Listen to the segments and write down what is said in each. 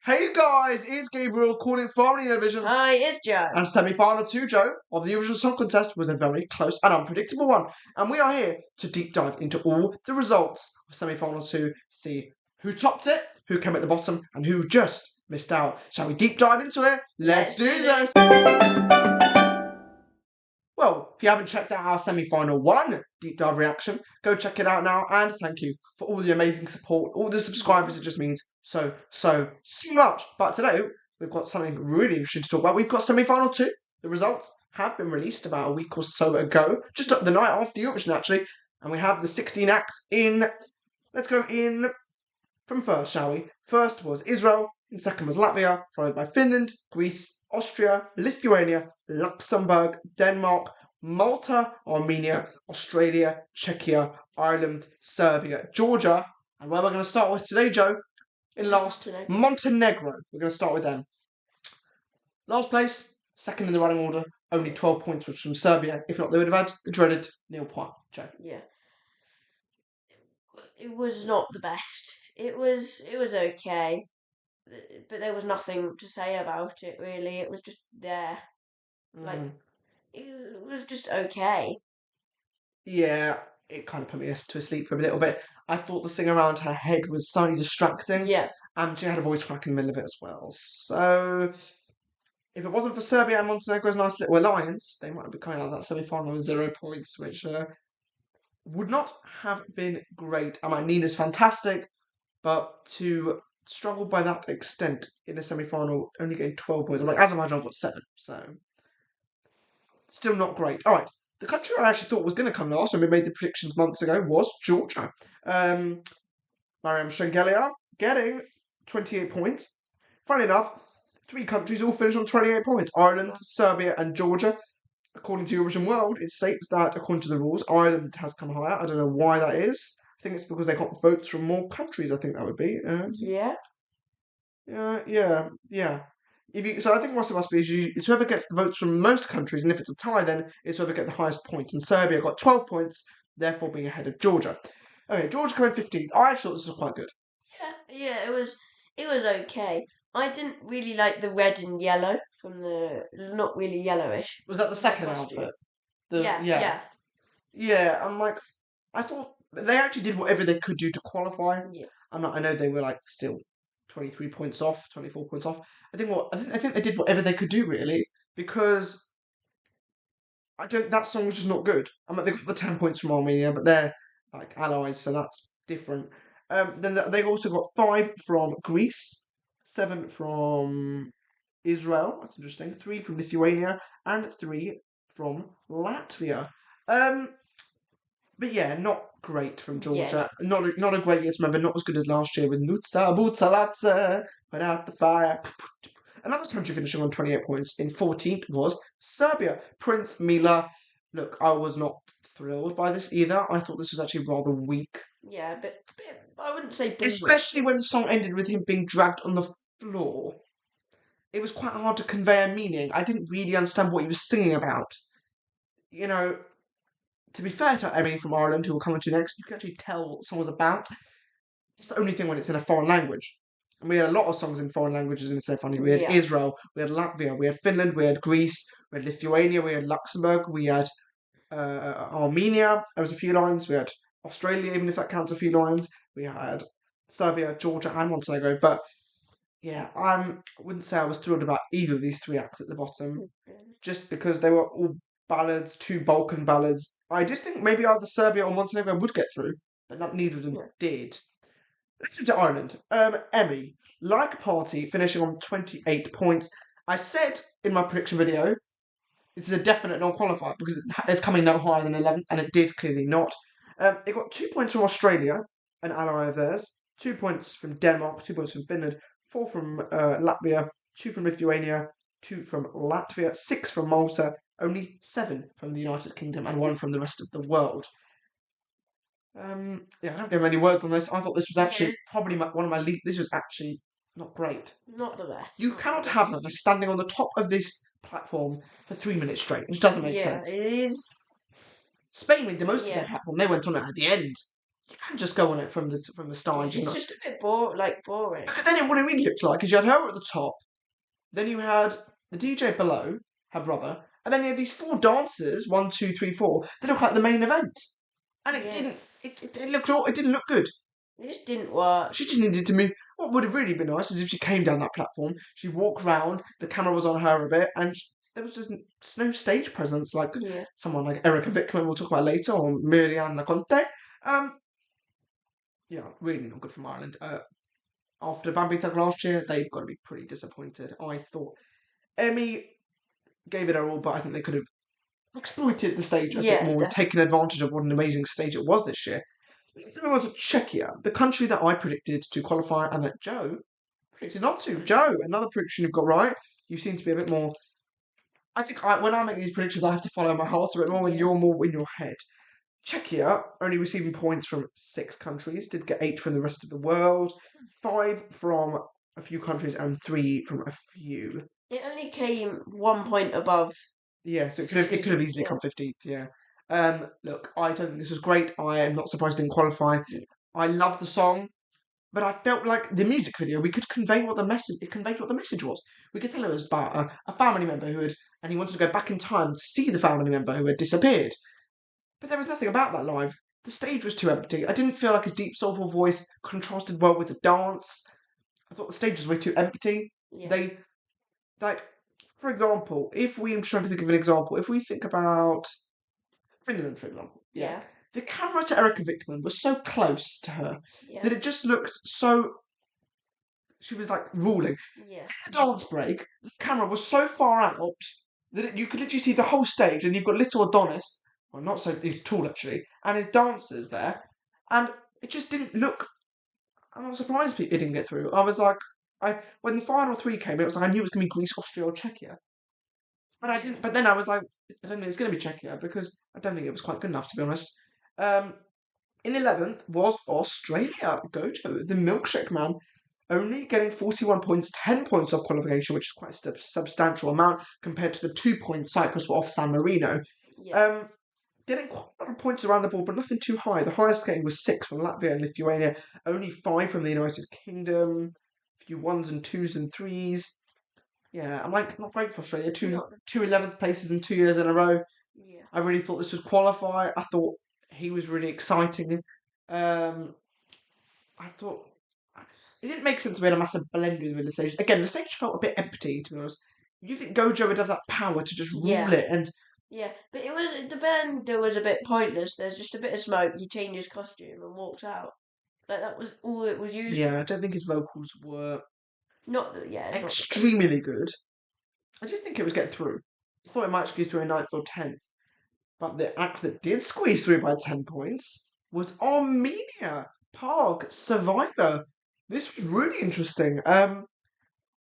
Hey guys, it's Gabriel calling from the Eurovision. Hi, it's Joe. And semi-final 2, Joe, of the Eurovision Song Contest was a very close and unpredictable one. And we are here to deep dive into all the results of semi-final 2, see who topped it, who came at the bottom, and who just missed out. Shall we deep dive into it? Let's do this! Well, if you haven't checked out our semi-final 1 deep dive reaction, go check it out now. And thank you for all the amazing support, all the subscribers. It just means so much. But today, we've got something really interesting to talk about. We've got semi-final 2. The results have been released about a week or so ago, just up the night after Eurovision, actually. And we have the 16 acts in. Let's go in from first, shall we? First was Israel, and second was Latvia, followed by Finland, Greece, Austria, Lithuania, Luxembourg, Denmark, Malta, Armenia, Australia, Czechia, Ireland, Serbia, Georgia, and where we're going to start with today, Joe, in last, Montenegro. We're going to start with them. Last place, second in the running order, only 12 points was from Serbia. If not, they would have had the dreaded nil point, Joe. Yeah. It was not the best. It was okay, but there was nothing to say about it, really. It was just there. Like, it was just okay. Yeah, it kind of put me to sleep for a little bit. I thought the thing around her head was slightly distracting. Yeah. And she had a voice crack in the middle of it as well. So, if it wasn't for Serbia and Montenegro's nice little alliance, they might have been coming out of that semi-final with 0 points, which would not have been great. I mean, Nina's fantastic, but to struggle by that extent in a semi-final, only getting 12 points, like Azerbaijan got 7, so still not great. All right, the country I actually thought was going to come last when we made the predictions months ago was Georgia. Mariam Shengelia getting 28 points. Funny enough, 3 countries all finished on 28 points. Ireland, Serbia and Georgia. According to Eurovision World, it states that, according to the rules, Ireland has come higher. I don't know why that is. I think it's because they got votes from more countries, I think that would be. Yeah. Yeah. So I think what it must be is it's whoever gets the votes from most countries, and if it's a tie, then it's whoever gets the highest points. And Serbia got 12 points, therefore being ahead of Georgia. Okay, Georgia coming 15th. I actually thought this was quite good. Yeah, it was okay. I didn't really like the red and yellow from the not really yellowish. Was that the second outfit? Yeah. Yeah, I'm like, I thought they actually did whatever they could do to qualify. Yeah. I know they were like still 23 points off, 24 points off. I think they did whatever they could do really, because that song was just not good. I mean, they got the 10 points from Armenia, but they're like allies, so that's different. Then they also got 5 from Greece, 7 from Israel. That's interesting. 3 from Lithuania and 3 from Latvia. But yeah, not great from Georgia. Yeah. Not a great year to remember. Not as good as last year with Nutsa Butsalatsa, put out the fire. Another country finishing on 28 points in 14th was Serbia. Prince Mila. Look, I was not thrilled by this either. I thought this was actually rather weak. Yeah, but I wouldn't say big. Especially when the song ended with him being dragged on the floor. It was quite hard to convey a meaning. I didn't really understand what he was singing about. You know, to be fair to Emmy from Ireland, who we'll come into next, you can actually tell what the song was about. It's the only thing when it's in a foreign language. And we had a lot of songs in foreign languages in the semi-final. We had Israel, we had Latvia, we had Finland, we had Greece, we had Lithuania, we had Luxembourg, we had Armenia. There was a few lines. We had Australia, even if that counts a few lines. We had Serbia, Georgia, and Montenegro. But yeah, I wouldn't say I was thrilled about either of these 3 acts at the bottom, just because they were all ballads, 2 Balkan ballads. I did think maybe either Serbia or Montenegro would get through, but neither of them did. Let's go to Ireland. Emmy, like Party, finishing on 28 points. I said in my prediction video, this is a definite non-qualifier because it's coming no higher than 11th, and it did clearly not. It got 2 points from Australia, an ally of theirs, 2 points from Denmark, 2 points from Finland, 4 from Latvia, 2 from Lithuania, 2 from Latvia, 6 from Malta, only 7 from the United Kingdom, and 1 from the rest of the world. I don't have any words on this. I thought this was actually probably one of my least. This was actually not great. Not the best. You cannot have them standing on the top of this platform for 3 minutes straight, which doesn't make sense. Yeah, it is. Spain made the most of their platform. They went on it at the end. you can't just go on it from the start. Yeah, And just it's not, just a bit boring. because then what it really looked like is you had her at the top, then you had the DJ below, her brother, and then you had these 4 dancers, 1, 2, 3, 4, that looked like the main event. And it Yeah, didn't. It didn't look good. it just didn't work. She just needed to move. What would have really been nice is if she came down that platform, she walked round, the camera was on her a bit, and there was just no stage presence like Yeah, someone like Erica Vickman we'll talk about later, or Miriam Conte. Yeah, really not good from Ireland. After Bambi Thug last year, they've got to be pretty disappointed. I thought Emmy gave it her all, but I think they could have exploited the stage a bit yeah, more and taken advantage of what an amazing stage it was this year. Let's move on to Czechia, the country that I predicted to qualify and that Joe predicted not to. Joe, another prediction you've got right. You seem to be a bit more. I think when I make these predictions, I have to follow my heart a bit more, and you're more in your head. Czechia, only receiving points from 6 countries, did get 8 from the rest of the world, 5 from a few countries, and 3 from a few. It only came 1 point above. Yeah, so it could have easily come 15th. Yeah. Look, I don't think this was great. I am not surprised it didn't qualify. Yeah. I love the song, but I felt like the music video we could convey what the message. It conveyed what the message was. We could tell it was about a family member who had, and he wanted to go back in time to see the family member who had disappeared. But there was nothing about that live. The stage was too empty. I didn't feel like his deep, soulful voice contrasted well with the dance. I thought the stage was way too empty. Yeah. They, like, for example, I'm trying to think of an example. If we think about Finland, for example, Yeah. the camera to Erica Vickman was so close to her Yeah. that it just looked so. She was like ruling. Yeah. The dance break, the camera was so far out that you could literally see the whole stage, and you've got little Adonis, well, not so, he's tall actually, and his dancers there, and it just didn't look. I'm not surprised it didn't get through. I was like, when the final 3 came, it was like I knew it was going to be Greece, Austria, or Czechia, but I didn't. But then I was like, I don't think it's going to be Czechia because I don't think it was quite good enough to be honest. In 11th was Australia, Gojo, the milkshake man, only getting 41 points, 10 points off qualification, which is quite a substantial amount compared to the 2 points Cyprus were off San Marino. Yeah. Getting quite a lot of points around the board, but nothing too high. The highest getting was 6 from Latvia and Lithuania, only 5 from the United Kingdom, a few 1s and 2s and 3s. Yeah, I'm like, not great for Australia. Two 11th places in 2 years in a row. Yeah. I really thought this would qualify. I thought he was really exciting. I thought it didn't make sense to be in a massive blend with the stage. Again, the stage felt a bit empty, to be honest. You think Gojo would have that power to just rule Yeah. it, and Yeah, but the bender was a bit pointless. There's just a bit of smoke. He changed his costume and walked out. Like that was all it was used. yeah, I don't think his vocals were Not the yeah, not the extremely good. I just think it was getting through. I thought it might squeeze through in 9th or 10th, but the act that did squeeze through by 10 points was Armenia, Park, Survivor. This was really interesting.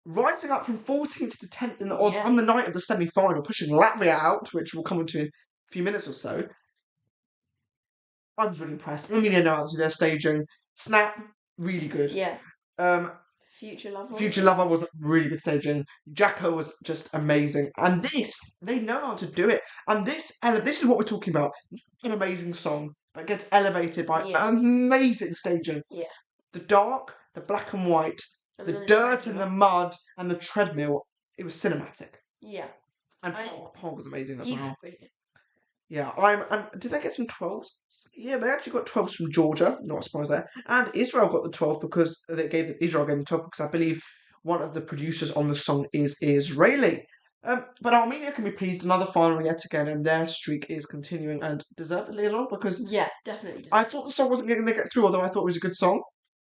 Rising up from 14th to 10th in the odds Yeah. on the night of the semi-final, pushing Latvia out, which we'll come into in a few minutes or so. I was really impressed. Armenia know how to do their staging. Snap, really good. Yeah. Um, Future Lover. Future Lover was really good staging. Jacko was just amazing. And this, they know how to do it. And this is what we're talking about. An amazing song that gets elevated by amazing staging. Yeah. The dark, the black and white, And the then dirt and the mud, and the treadmill. It was cinematic. Yeah. And Pog was amazing as well. Brilliant. Yeah, and did they get some 12s? Yeah, they actually got 12s from Georgia, not surprised there. And Israel got the 12 because Israel gave them 12 because I believe one of the producers on the song is Israeli. But Armenia can be pleased, another final yet again, and their streak is continuing, and deservedly as well, because Yeah, definitely. I thought the song wasn't going to get through, although I thought it was a good song.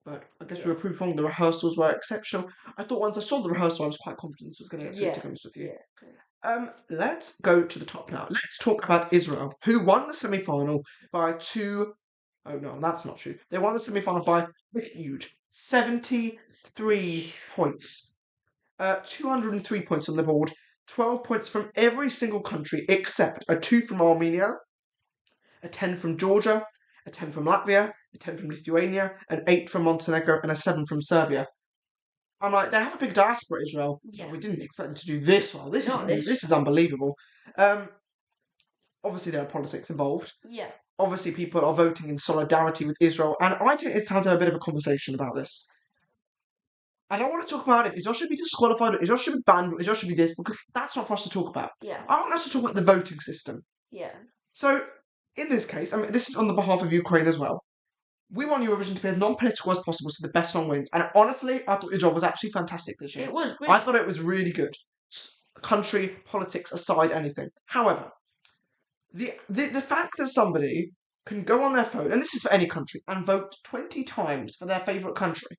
But I guess we were proved wrong. The rehearsals were exceptional. I thought once I saw the rehearsal, I was quite confident this was going to get through, to be honest with you. Yeah. Let's go to the top now. Let's talk about Israel, who won the semi-final by 2. Oh no, that's not true. They won the semi-final by a huge 73 points. 203 points on the board. 12 points from every single country except a 2 from Armenia, a 10 from Georgia, a 10 from Latvia, a 10 from Lithuania, an 8 from Montenegro, and a 7 from Serbia. I'm like, they have a big diaspora, Israel. Yeah. We didn't expect them to do this well. This is unbelievable. Obviously, there are politics involved. Yeah. obviously people are voting in solidarity with Israel, and I think it's time to have a bit of a conversation about this. I don't want to talk about if Israel should be disqualified, or Israel should be banned, or Israel should be this, because that's not for us to talk about. Yeah. I want us to talk about the voting system. Yeah. So, in this case, I mean, this is on the behalf of Ukraine as well. We want Eurovision to be as non-political as possible, so the best song wins. And honestly, I thought Israel was actually fantastic this year. It was great. I thought it was really good. Country, politics aside, anything. However, the fact that somebody can go on their phone, and this is for any country, and vote 20 times for their favourite country,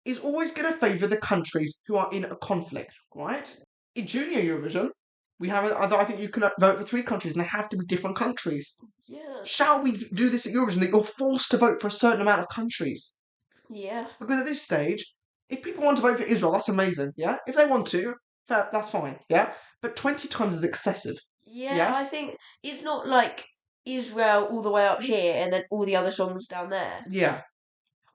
is always going to favour the countries who are in a conflict, right? In Junior Eurovision, we have, I think you can vote for 3 countries, and they have to be different countries. Yeah. Shall we do this at Eurovision, that you're forced to vote for a certain amount of countries? Yeah. Because at this stage, if people want to vote for Israel, that's amazing, yeah? If they want to, that's fine, yeah? But 20 times is excessive. Yeah, Yes? I think it's not like Israel all the way up here and then all the other songs down there. Yeah.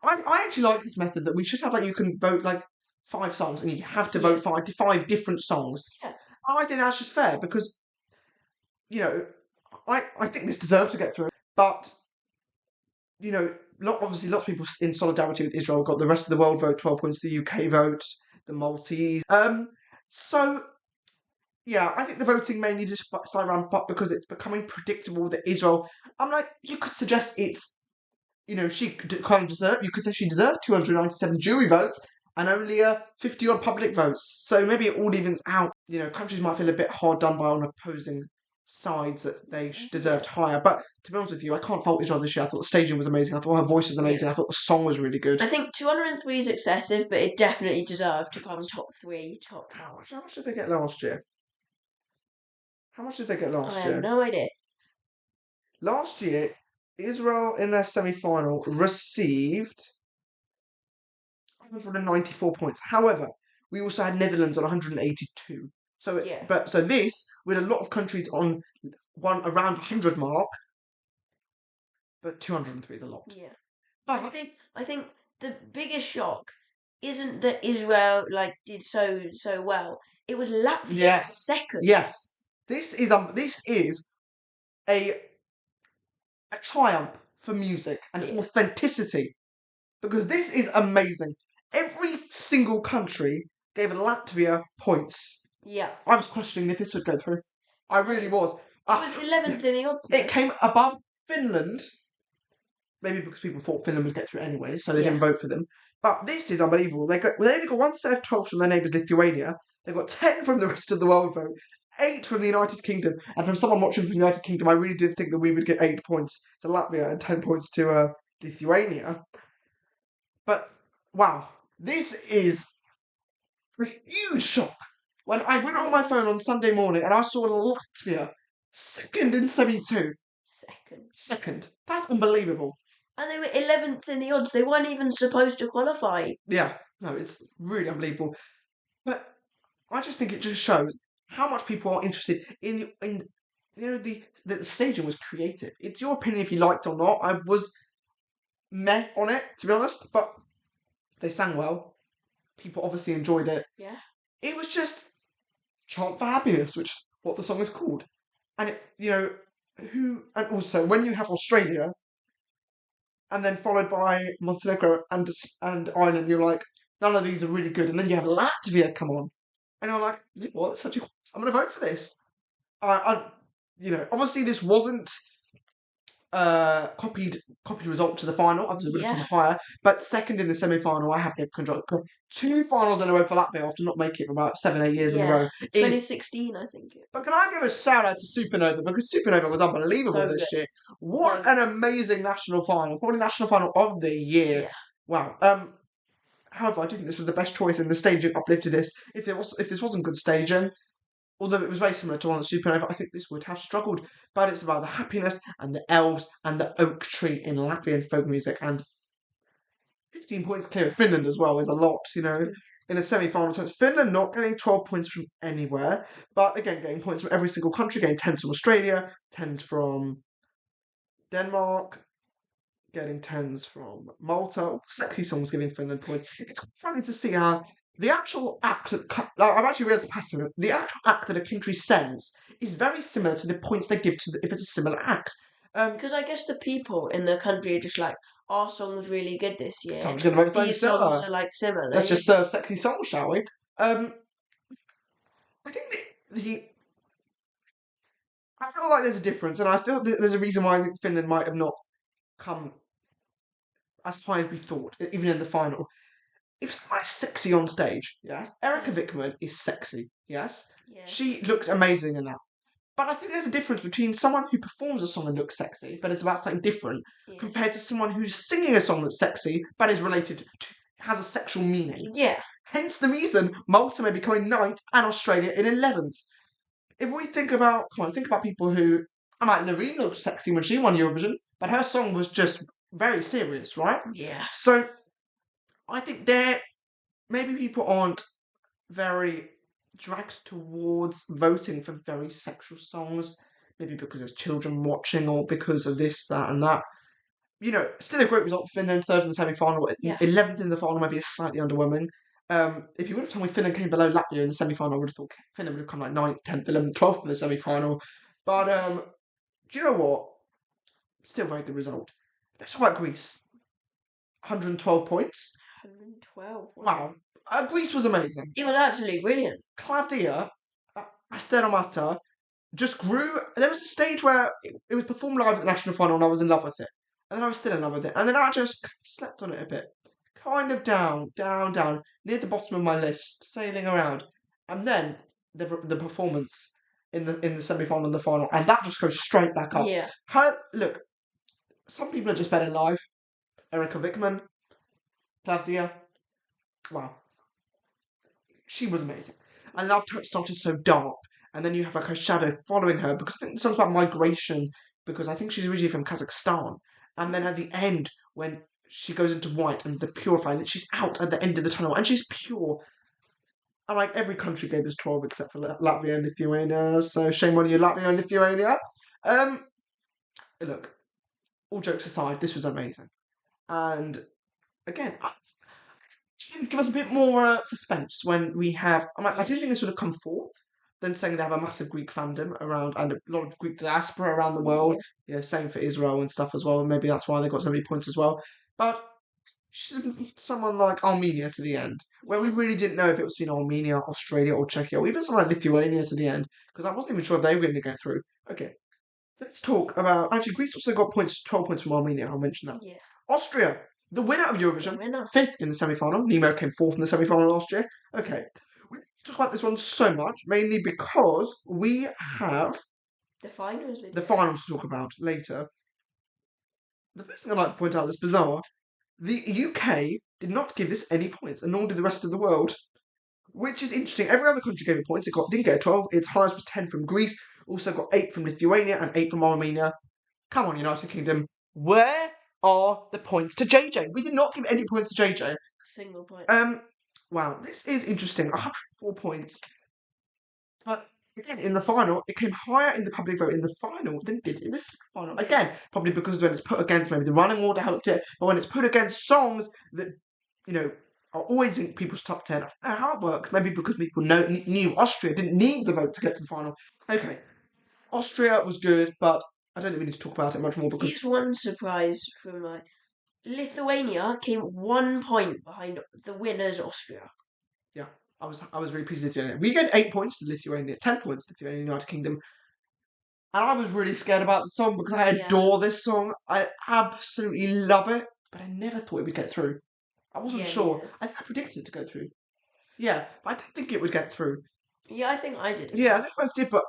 I actually like this method that we should have, like, you can vote, like, 5 songs and you have to vote 5 different songs. Yeah. I think that's just fair because, you know, I think this deserves to get through. But, you know, obviously lots of people in solidarity with Israel got the rest of the world vote 12 points, the UK vote, the Maltese. So, yeah, I think the voting may need to slightly ramp up because it's becoming predictable that Israel, I'm like, you could suggest it's, you know, she kind of deserved, you could say she deserved 297 jury votes and only 50 odd public votes. So maybe it all evens out. You know, countries might feel a bit hard done by on opposing sides that they deserved higher. But to be honest with you, I can't fault Israel this year. I thought the staging was amazing. I thought her voice was amazing. I thought the song was really good. I think 203 is excessive, but it definitely deserved to come top 3, top. How much did they get last year? How much did they get last I year? have no idea. Last year, Israel in their semi-final received 194 points. However, we also had Netherlands on 182. So, so this, with a lot of countries on one around 100 mark, but 203 is a lot. Yeah. But I think the biggest shock isn't that Israel did so well. It was Latvia second. Yes. This is a triumph for music and authenticity. Because this is amazing. Every single country gave Latvia points. Yeah. I was questioning if this would go through. I really was. It was 11th in the odds. It came above Finland. Maybe because people thought Finland would get through anyway, so they didn't vote for them. But this is unbelievable. They only got one set of 12 from their neighbours, Lithuania. They got 10 from the rest of the world vote, 8 from the United Kingdom, and from someone watching from the United Kingdom, I really did think that we would get 8 points to Latvia and 10 points to Lithuania. But wow, this is a huge shock. When I went on my phone on Sunday morning and I saw Latvia second in semi-2. Second. That's unbelievable. And they were 11th in the odds. They weren't even supposed to qualify. Yeah, no, it's really unbelievable. But I just think it just shows how much people are interested in you know, the staging was creative. It's your opinion if you liked it or not. I was meh on it, to be honest, but they sang well. People obviously enjoyed it. Yeah. It was just Chant for Happiness, which is what the song is called. And it, you know, and also when you have Australia and then followed by Montenegro and Ireland, you're like, none of these are really good. And then you have Latvia come on. And I'm like, what? I'm going to vote for this. You know, obviously this wasn't copied result to the final. I was looking higher, but second in the semi-final, I have to control. 2 finals in a row for Latvia after not making it for about 7-8 years in a row. 2016, I think. But can I give a shout out to Supernova, because Supernova was unbelievable this year. What an amazing national final! Probably national final of the year. Yeah. Wow. However, I do think this was the best choice, and the staging uplifted this. If this wasn't good staging, although it was very similar to one at Supernova, I think this would have struggled. But it's about the happiness and the elves and the oak tree in Latvian folk music. And 15 points clear of Finland as well is a lot, you know, in a semi-final terms. Finland not getting 12 points from anywhere, but again, getting points from every single country, getting 10s from Australia, 10s from Denmark, getting 10s from Malta. Sexy songs giving Finland points. It's funny to see how the actual act I've actually realised a pattern. The actual act that a country sends is very similar to the points they give to if it's a similar act. Because I guess the people in the country are just like, our song's really good this year. So I'm just going to vote something These songs similar. are like similar. Let's just serve sexy songs, shall we? I think I feel like there's a difference, and I feel there's a reason why I think Finland might have not come as high as we thought, even in the final. If someone's sexy on stage, yes, Erica Vickman is sexy, yes, she looks amazing in that. But I think there's a difference between someone who performs a song and looks sexy, but it's about something different, compared to someone who's singing a song that's sexy, but is related to, has a sexual meaning. Yeah. Hence the reason Malta may be coming 9th and Australia in 11th. If we think about people who, Loreen looked sexy when she won Eurovision, but her song was just very serious, right? Yeah. So I think maybe people aren't very dragged towards voting for very sexual songs, maybe because there's children watching or because of this, that, and that. Still a great result for Finland, 3rd in the semi-final, 11th in the final, maybe it's slightly underwhelming. If you would have told me Finland came below Latvia in the semi-final, I would have thought Finland would have come like 9th, 10th, 11th, 12th in the semi-final. But do you know what? Still a very good result. Let's talk about Greece. 112 points. 112. Wow. Greece was amazing. It was absolutely brilliant. Claudia Asteromata just grew. There was a stage where it was performed live at the national final and I was in love with it. And then I was still in love with it. And then I just slept on it a bit. Kind of down, near the bottom of my list, sailing around. And then the performance in the semi-final and the final, and that just goes straight back up. Yeah. Look, some people are just better live. Erica Vickman, Claudia, wow. She was amazing. I loved how it started so dark, and then you have like her shadow following her, because I think the song's about migration, because I think she's originally from Kazakhstan. And then at the end, when she goes into white and the purifying, that she's out at the end of the tunnel, and she's pure. And like every country gave us 12 except for Latvia and Lithuania, so shame on you, Latvia and Lithuania. Look, all jokes aside, this was amazing. And again, give us a bit more suspense when we have. I didn't think this would have come forth. Then saying they have a massive Greek fandom around and a lot of Greek diaspora around the world. Same for Israel and stuff as well. And maybe that's why they got so many points as well. But someone like Armenia to the end, where we really didn't know if it was between Armenia, Australia, or Czechia, or even someone like Lithuania to the end, because I wasn't even sure if they were going to get through. Okay, let's talk about. Actually, Greece also got 12 points from Armenia. I'll mention that. Yeah. Austria, the winner of Eurovision, 5th in the semi-final. Nemo came 4th in the semi-final last year. Okay, we talk about this one so much, mainly because we have the finals to talk about later. The first thing I'd like to point out that's bizarre, the UK did not give this any points, and nor did the rest of the world, which is interesting. Every other country gave it points. It didn't get a 12. Its highest was 10 from Greece, also got 8 from Lithuania and 8 from Armenia. Come on, United Kingdom. Where are the points to JJ? We did not give any points to JJ. Single point. Wow, this is interesting. 104 points. But again, in the final, it came higher in the public vote in the final than it did in the final. Again, probably because when it's put against, maybe the running order helped it, but when it's put against songs that, are always in people's top 10, I don't know how it works. Maybe because people knew Austria didn't need the vote to get to the final. Okay, Austria was good, but I don't think we need to talk about it much more because... Here's one surprise from Lithuania came 1 point behind the winners, Austria. Yeah, I was really pleased with Lithuania. We gave 8 points to Lithuania, 10 points to Lithuania, United Kingdom. And I was really scared about the song because I adore this song. I absolutely love it, but I never thought it would get through. I wasn't sure. I predicted it to go through. Yeah, but I didn't think it would get through. Yeah, I think I did. Yeah, I think both did, but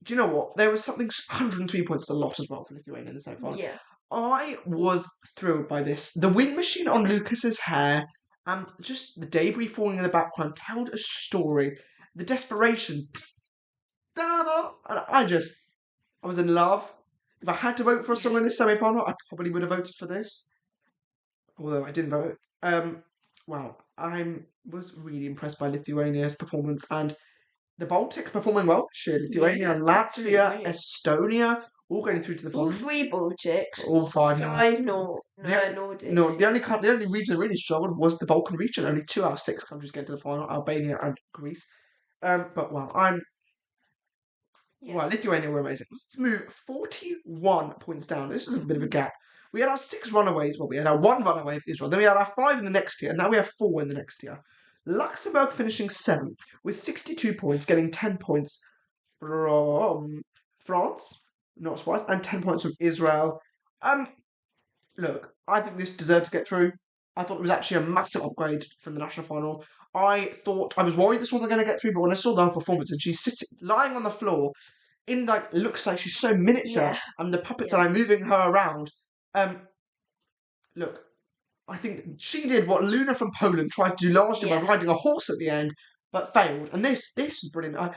do you know what? There was something 103 points a lot as well for Lithuania in the semi-final. Yeah. I was thrilled by this. The wind machine on Lucas's hair and just the debris falling in the background told a story. The desperation. And I was in love. If I had to vote for a song in this semi-final, I probably would have voted for this. Although I didn't vote. Wow, I was really impressed by Lithuania's performance and the Baltics performing well this year. Lithuania, Latvia, Estonia, all going through to the final. All 3 Baltics. All 5 now. 5 Nordics. No, the only region that really struggled was the Balkan region. Only 2 out of 6 countries get to the final, Albania and Greece. But wow, Yeah. Well, Lithuania were amazing. Let's move 41 points down. This is a bit of a gap. We had our 6 runaways. Well, we had our 1 runaway of Israel. Then we had our 5 in the next year. And now we have 4 in the next year. Luxembourg finishing 7th with 62 points, getting 10 points from France, not a surprise, and 10 points from Israel. Look, I think this deserved to get through. I thought it was actually a massive upgrade from the national final. I was worried this wasn't going to get through, but when I saw her performance and she's sitting, lying on the floor, in like, looks like she's so miniature, Yeah. and the puppets Yeah. are like moving her around. Look, I think she did what Luna from Poland tried to do last year by Yeah. riding a horse at the end, but failed. And this was brilliant.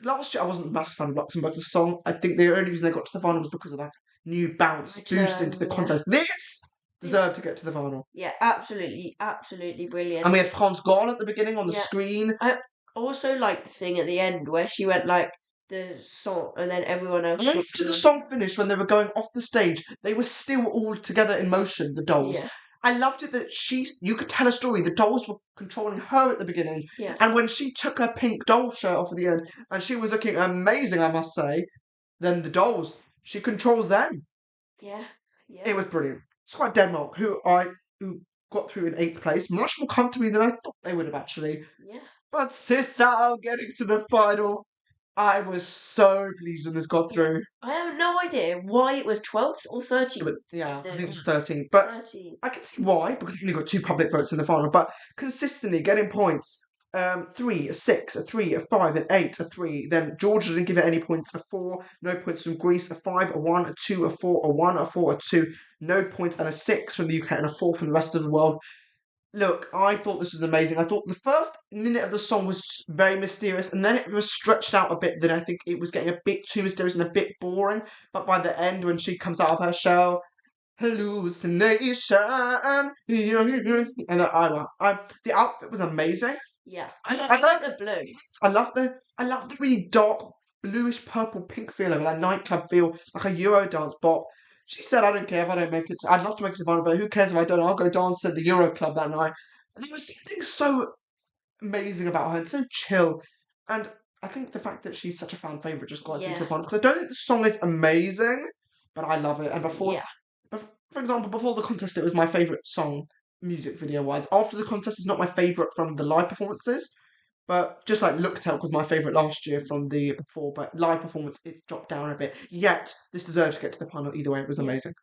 Last year I wasn't a massive fan of Luxembourg's song. I think the only reason they got to the final was because of that new bounce boost into the Yeah. contest. This deserved to get to the final. Yeah, absolutely, absolutely brilliant. And we had France Gall at the beginning on the Yeah. screen. I also liked the thing at the end where she went like the song and then everyone else got After the to song finished, when they were going off the stage, they were still all together in motion, the dolls. Yeah. I loved it that you could tell a story. The dolls were controlling her at the beginning. Yeah. And when she took her pink doll shirt off at the end, and she was looking amazing, I must say, then the dolls, she controls them. Yeah. Yeah. It was brilliant. It's quite Denmark, who got through in 8th place, much more comfortably than I thought they would have actually. Yeah. But Sissao getting to the final, I was so pleased when this got through. I have no idea why it was 12th or 13th. Yeah, I think it was 13th. But 13th. I can see why, because you only got 2 public votes in the final. But consistently getting points. 3, a 6, a 3, a 5, an 8, a 3. Then Georgia didn't give it any points. A 4, no points from Greece. A 5, a 1, a 2, a 4, a 1, a 4, a 2. No points, and a 6 from the UK and a 4 from the rest of the world. Look, I thought this was amazing. I thought the first minute of the song was very mysterious, and then it was stretched out a bit. Then I think it was getting a bit too mysterious and a bit boring. But by the end, when she comes out of her shell, hallucination, and the outfit was amazing. Yeah. I like the blue. I love the really dark bluish purple pink feel of it, like nightclub feel, like a Euro dance bop. She said, I don't care if I don't make it. I'd love to make it to the final, but who cares if I don't? I'll go dance at the Euro Club that night. And there was something so amazing about her and so chill. And I think the fact that she's such a fan favourite just got into the final. Because I don't think the song is amazing, but I love it. And for example, before the contest, it was my favourite song, music video wise. After the contest, it's not my favourite from the live performances. But just like Look Tell was my favourite last year from the before, but live performance, it's dropped down a bit. Yet, this deserves to get to the final either way. It was amazing.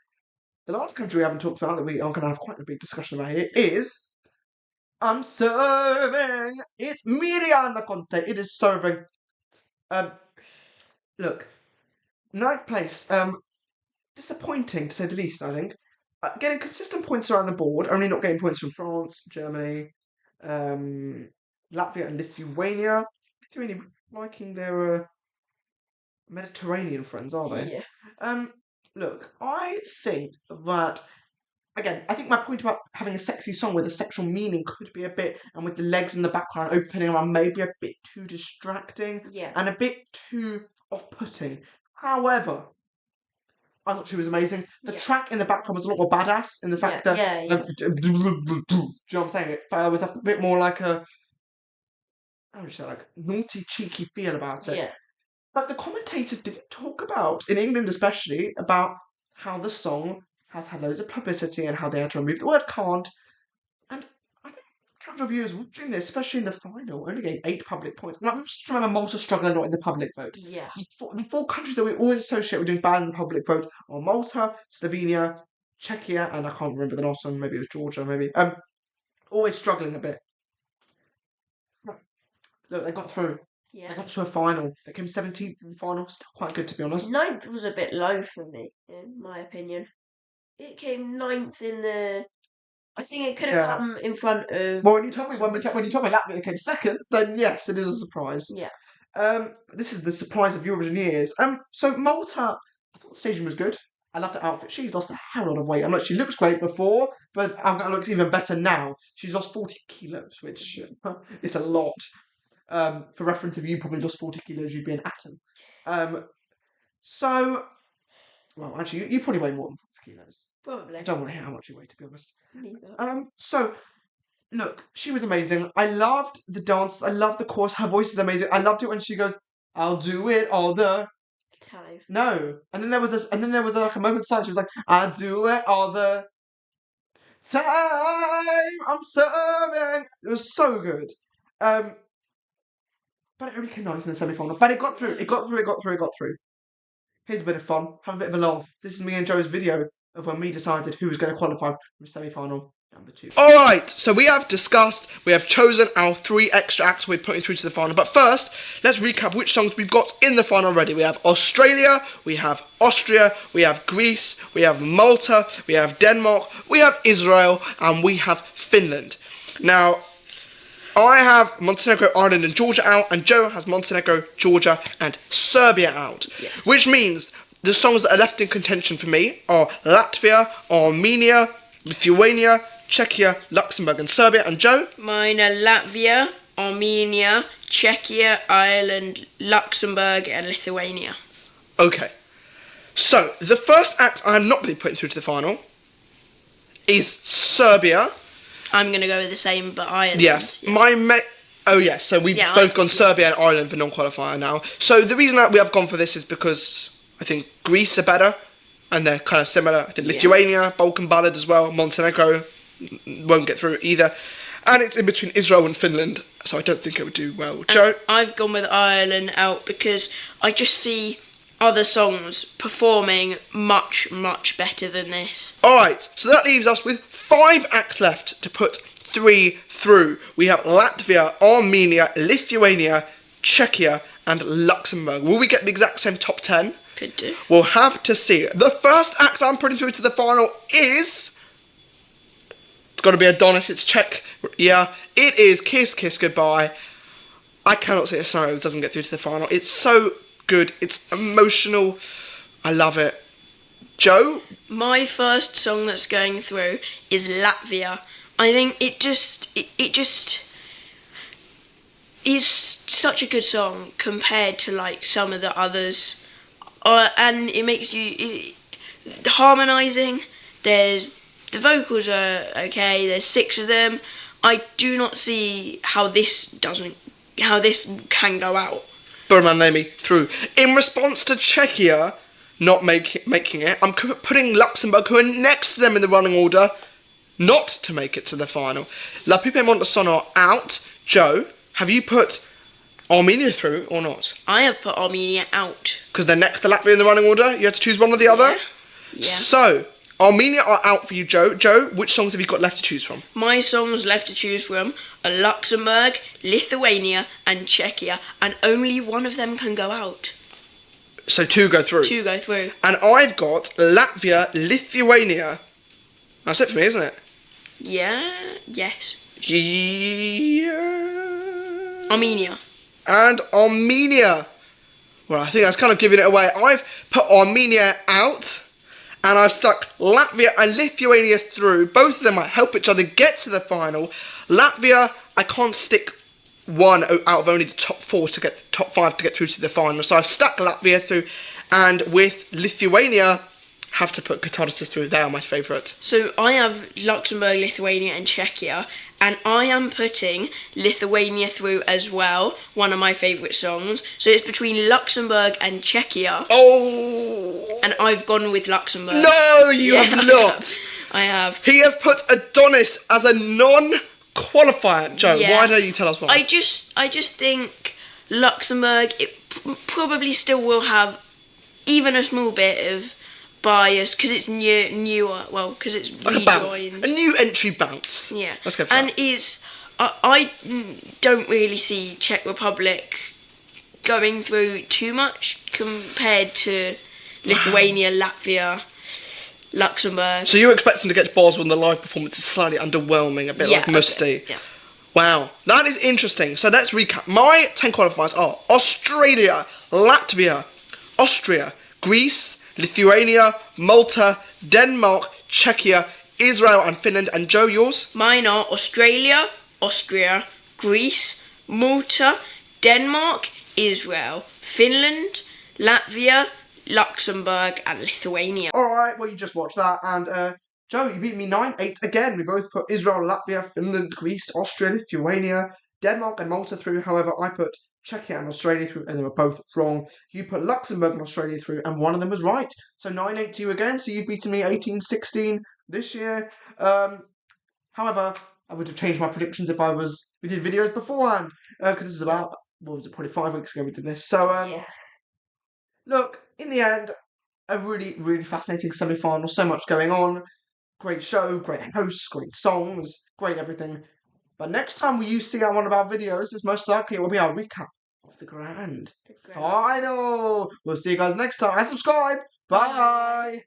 The last country we haven't talked about that we are going to have quite a big discussion about here is I'm serving. It's Miriana Conte. It is serving. Look, 9th place. Disappointing to say the least, I think. Getting consistent points around the board, only not getting points from France, Germany, Latvia and Lithuania. Lithuania liking their Mediterranean friends, are they? Yeah. Look, I think that again, I think my point about having a sexy song with a sexual meaning could be a bit, and with the legs in the background opening around, maybe a bit too distracting Yeah. and a bit too off-putting. However, I thought she was amazing. The track in the background was a lot more badass in the fact that do you know what I'm saying? It was a bit more like a how would you say, like naughty, cheeky feel about it. Yeah. But the commentators didn't talk about, in England especially, about how the song has had loads of publicity and how they had to remove the word can't. And I think casual viewers watching this, especially in the final, only getting 8 public points. And I just remember Malta struggling a lot in the public vote. Yeah. The 4 countries that we always associate with doing bad in the public vote are Malta, Slovenia, Czechia, and I can't remember the last one, maybe it was Georgia, maybe. Always struggling a bit. Look, they got through. Yeah. They got to a final. They came 17th in the final. Still quite good, to be honest. 9th was a bit low for me, in my opinion. It came 9th in the. I think it could have come in front of. Well, when you told me Latvia came second, then yes, it is a surprise. Yeah. This is the surprise of Eurovision years. So Malta, I thought the staging was good. I loved her outfit. She's lost a hell of a lot of weight. I'm like, she looks great before, but it looks even better now. She's lost 40 kilos, which is a lot. For reference, if you probably lost 40 kilos, you'd be an atom. Well, actually, you probably weigh more than 40 kilos. Probably. I don't want to hear how much you weigh, to be honest. Neither. So, look, she was amazing. I loved the dance. I loved the chorus. Her voice is amazing. I loved it when she goes, I'll do it all the time. No. And then there was like a moment of silence. She was like, I do it all the time. I'm serving. It was so good. But it only came ninth in the semi-final. But it got through. It got through. Here's a bit of fun. Have a bit of a laugh. This is me and Joe's video of when we decided who was going to qualify for the semi-final number 2. Alright, so we have chosen our 3 extra acts we're putting through to the final. But first, let's recap which songs we've got in the final already. We have Australia, we have Austria, we have Greece, we have Malta, we have Denmark, we have Israel, and we have Finland. Now, I have Montenegro, Ireland and Georgia out, and Joe has Montenegro, Georgia and Serbia out. Yes. Which means the songs that are left in contention for me are Latvia, Armenia, Lithuania, Czechia, Luxembourg and Serbia. And Joe? Mine are Latvia, Armenia, Czechia, Ireland, Luxembourg and Lithuania. Okay. So, the first act I am not going to be putting through to the final is Serbia. I'm going to go with the same, but Ireland. Yes. Yeah. So we've both gone Serbia and Ireland for non-qualifier now. So the reason that we have gone for this is because I think Greece are better, and they're kind of similar. I think Lithuania, Balkan ballad as well, Montenegro won't get through either. And it's in between Israel and Finland, so I don't think it would do well. Joe? I've gone with Ireland out because I just see other songs performing much, much better than this. Alright, so that leaves us with 5 acts left to put 3 through. We have Latvia, Armenia, Lithuania, Czechia and Luxembourg. Will we get the exact same top 10? Could do. We'll have to see. The first act I'm putting through to the final is... It's got to be Adonis, it's Czech. Yeah, it is Kiss Kiss Goodbye. I cannot see a scenario that doesn't get through to the final. It's so good, it's emotional. I love it. Joe? My first song that's going through is Latvia. I think it just is such a good song compared to like some of the others, and it makes you harmonising. The vocals are okay. There's 6 of them. I do not see how this can go out. Burman Lamy through. In response to Czechia not making it, I'm putting Luxembourg, who are next to them in the running order, not to make it to the final. La Pipe Montesono out. Joe, have you put Armenia through or not? I have put Armenia out. Because they're next to Latvia in the running order? You have to choose one or the other? Yeah. So, Armenia are out for you, Joe. Joe, which songs have you got left to choose from? My songs left to choose from are Luxembourg, Lithuania and Czechia, and only one of them can go out. So 2 go through? 2 go through. And I've got Latvia, Lithuania. That's it for me, isn't it? Yeah, yes. Yeah. Armenia. And Armenia. Well, I think that's kind of giving it away. I've put Armenia out, and I've stuck Latvia and Lithuania through. Both of them might help each other get to the final. Latvia, I can't stick one out of only the top 4 to get top 5 to get through to the final. So I've stuck Latvia through, and with Lithuania, have to put Guitarists through. They are my favourite. So I have Luxembourg, Lithuania and Czechia, and I am putting Lithuania through as well, one of my favourite songs. So it's between Luxembourg and Czechia. Oh! And I've gone with Luxembourg. No, you have not. I have. He has put Adonis as a non-qualifier. Joe, why don't you tell us why? I just think Luxembourg, it probably still will have even a small bit of bias because it's newer. Well, because it's like rejoined. A new entry bounce. Yeah. Let's go for and that. I don't really see Czech Republic going through too much compared to Lithuania, Latvia, Luxembourg. So you're expecting to get to Basel and the live performance is slightly underwhelming, a bit like Musty. Yeah. Wow, that is interesting. So let's recap. My 10 qualifiers are Australia, Latvia, Austria, Greece, Lithuania, Malta, Denmark, Czechia, Israel and Finland. And Joe, yours? Mine are Australia, Austria, Greece, Malta, Denmark, Israel, Finland, Latvia, Luxembourg and Lithuania. Alright, well you just watched that, and Joe, you beat me 9-8 again. We both put Israel, Latvia, Finland, Greece, Austria, Lithuania, Denmark and Malta through. However, I put Czechia and Australia through, and they were both wrong. You put Luxembourg and Australia through, and one of them was right. So 9-8 to you again. So you've beaten me 18-16 this year. However, I would have changed my predictions if we did videos beforehand, because this is about, what was it, probably 5 weeks ago we did this. So, Yeah. look, in the end, a really, really fascinating semi-final. So much going on. Great show, great hosts, great songs, great everything. But next time you see one of our videos, it's most likely it will be our recap of the grand final. We'll see you guys next time. And subscribe. Bye.